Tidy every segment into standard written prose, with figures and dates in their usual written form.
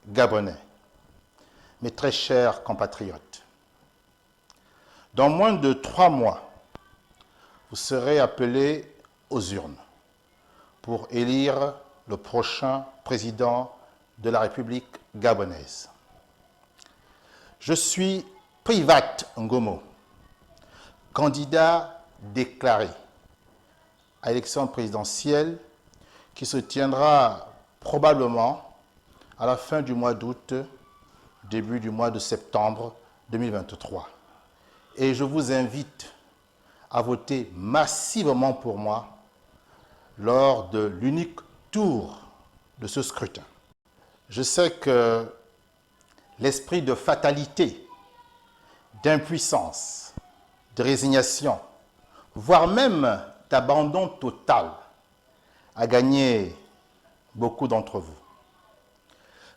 Gabonais, mes très chers compatriotes, dans moins de 3 mois, vous serez appelés aux urnes pour élire le prochain président de la République gabonaise. Je suis Privat Ngomo, candidat déclaré à l'élection présidentielle qui se tiendra probablement à la fin du mois d'août, début du mois de septembre 2023. Et je vous invite à voter massivement pour moi lors de l'unique tour de ce scrutin. Je sais que l'esprit de fatalité, d'impuissance, de résignation, voire même d'abandon total a gagné beaucoup d'entre vous.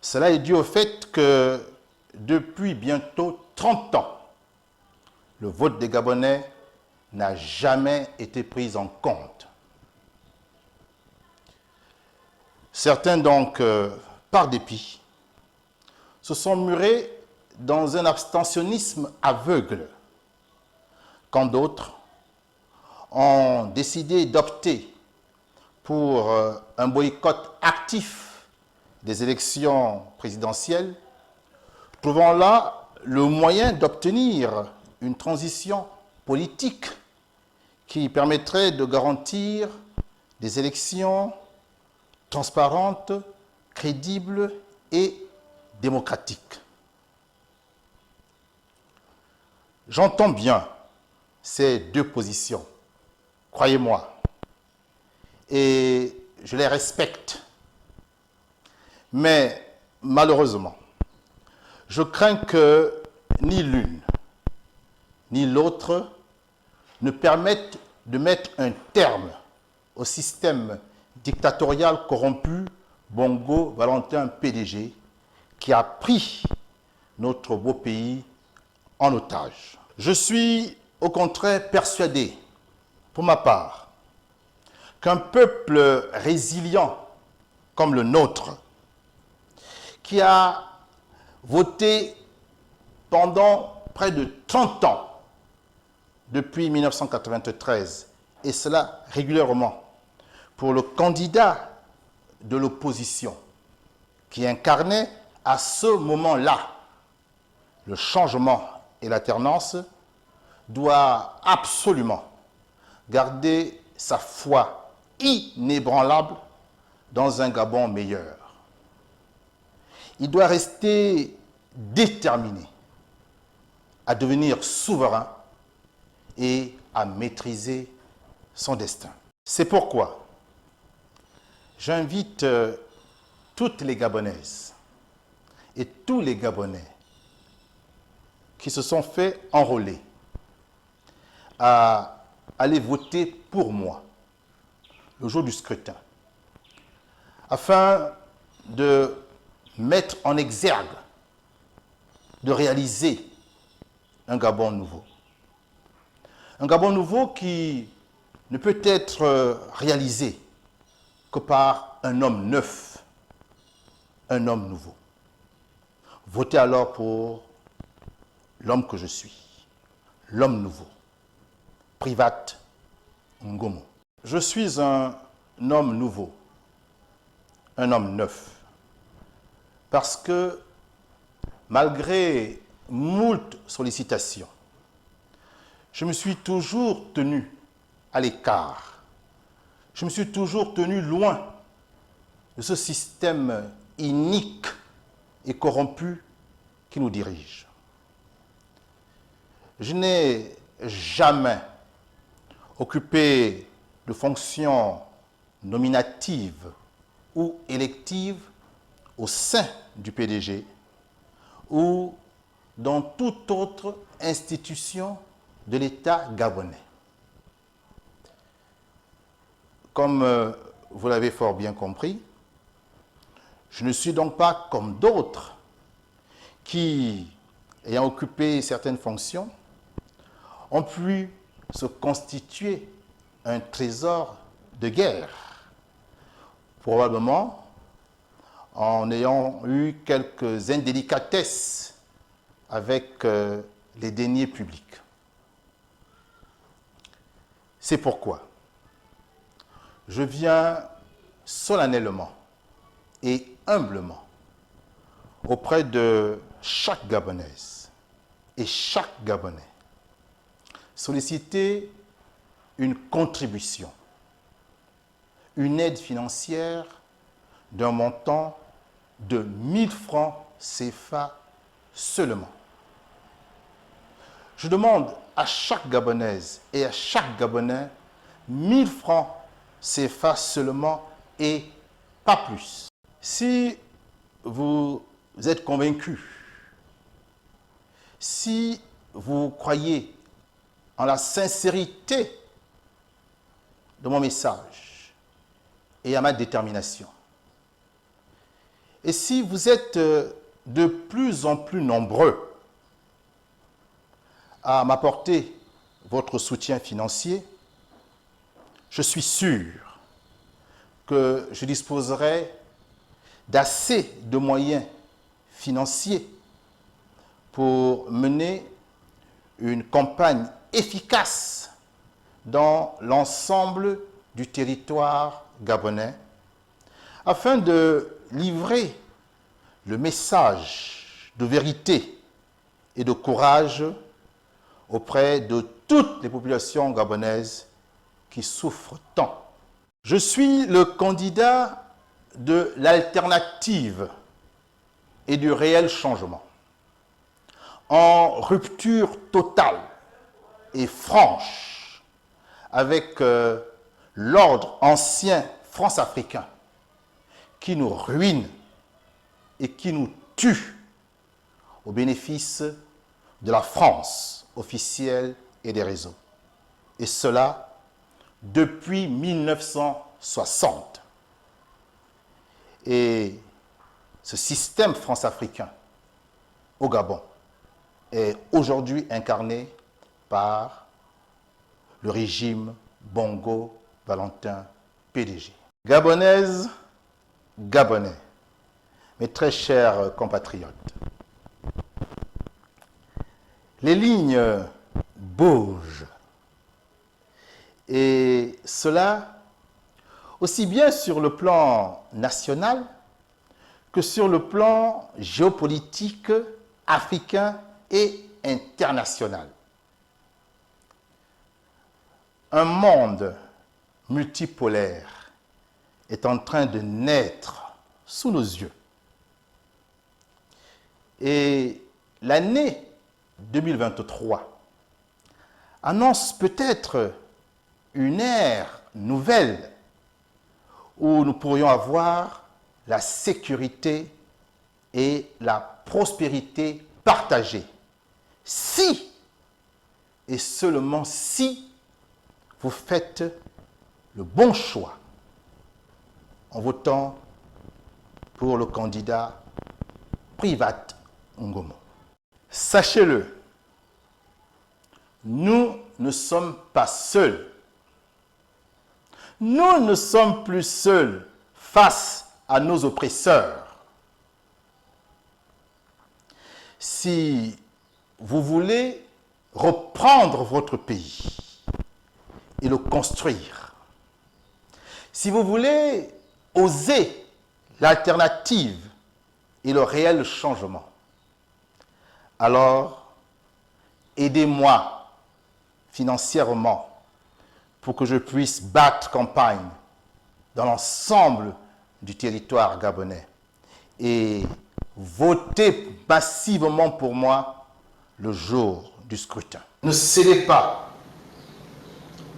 Cela est dû au fait que depuis bientôt 30 ans, le vote des Gabonais n'a jamais été pris en compte. Certains donc, par dépit, se sont murés dans un abstentionnisme aveugle, quand d'autres ont décidé d'opter pour un boycott actif des élections présidentielles, trouvant là le moyen d'obtenir une transition politique qui permettrait de garantir des élections transparentes, crédibles et démocratiques. J'entends bien ces deux positions, croyez-moi, et je les respecte. Mais malheureusement, je crains que ni l'une ni l'autre ne permettent de mettre un terme au système dictatorial corrompu Bongo Valentin PDG qui a pris notre beau pays en otage. Je suis au contraire persuadé, pour ma part, qu'un peuple résilient comme le nôtre, qui a voté pendant près de 30 ans, depuis 1993, et cela régulièrement, pour le candidat de l'opposition, qui incarnait à ce moment-là le changement et l'alternance, doit absolument garder sa foi inébranlable dans un Gabon meilleur. Il doit rester déterminé à devenir souverain et à maîtriser son destin. C'est pourquoi j'invite toutes les Gabonaises et tous les Gabonais qui se sont fait enrôler à aller voter pour moi le jour du scrutin, afin de mettre en exergue, de réaliser un Gabon nouveau. Un Gabon nouveau qui ne peut être réalisé que par un homme neuf, un homme nouveau. Votez alors pour l'homme que je suis, l'homme nouveau, Privat Ngomo. Je suis un homme nouveau, un homme neuf, parce que malgré moult sollicitations, je me suis toujours tenu à l'écart. Je me suis toujours tenu loin de ce système inique et corrompu qui nous dirige. Je n'ai jamais occupé de fonctions nominatives ou électives au sein du PDG ou dans toute autre institution de l'État gabonais. Comme vous l'avez fort bien compris, je ne suis donc pas comme d'autres qui, ayant occupé certaines fonctions, ont pu se constituer un trésor de guerre, probablement en ayant eu quelques indélicatesses avec les deniers publics. C'est pourquoi je viens solennellement et humblement auprès de chaque Gabonaise et chaque Gabonais solliciter une contribution, une aide financière d'un montant de 1000 francs CFA seulement. Je demande à chaque Gabonaise et à chaque Gabonais 1000 francs CFA seulement et pas plus. Si vous êtes convaincu, si vous croyez en la sincérité de mon message et à ma détermination, et si vous êtes de plus en plus nombreux à m'apporter votre soutien financier, je suis sûr que je disposerai d'assez de moyens financiers pour mener une campagne efficace dans l'ensemble du territoire gabonais afin de livrer le message de vérité et de courage auprès de toutes les populations gabonaises qui souffrent tant. Je suis le candidat de l'alternative et du réel changement, en rupture totale et franche avec l'ordre ancien france-africain qui nous ruine et qui nous tue au bénéfice de la France officielle et des réseaux. Et cela depuis 1960. Et ce système france-africain au Gabon est aujourd'hui incarné par le régime Bongo Valentin PDG. Gabonaises, Gabonais, mes très chers compatriotes, les lignes bougent. Et cela, aussi bien sur le plan national que sur le plan géopolitique africain et international. Un monde multipolaire est en train de naître sous nos yeux. Et l'année 2023 annonce peut-être une ère nouvelle où nous pourrions avoir la sécurité et la prospérité partagée. Si, et seulement si, vous faites le bon choix en votant pour le candidat Privat Ngomo. Sachez-le, nous ne sommes pas seuls. Nous ne sommes plus seuls face à nos oppresseurs. Si vous voulez reprendre votre pays et le construire, si vous voulez oser l'alternative et le réel changement, alors aidez-moi financièrement pour que je puisse battre campagne dans l'ensemble du territoire gabonais et votez massivement pour moi le jour du scrutin. Ne cédez pas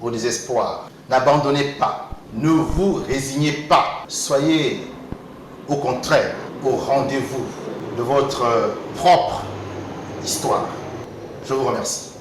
au désespoir, n'abandonnez pas, ne vous résignez pas, soyez au contraire au rendez-vous de votre propre histoire. Je vous remercie.